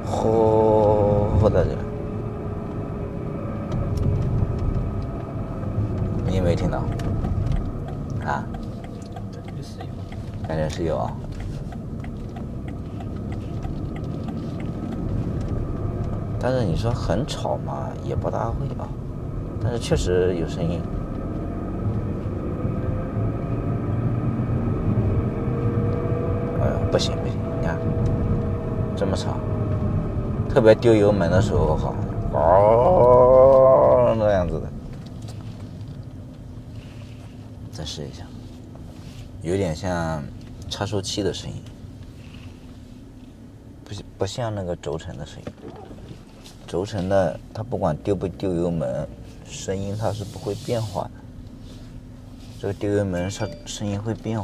呼的这个，你有没有听到？啊？感觉是有啊。但是你说很吵嘛，也不大会啊。但是确实有声音。不行，你看这么吵，特别丢油门的时候好，那样子的。再试一下，有点像差速器的声音，不像那个轴承的声音。轴承的它不管丢不丢油门，声音它是不会变化的。这个丢油门声音会变化。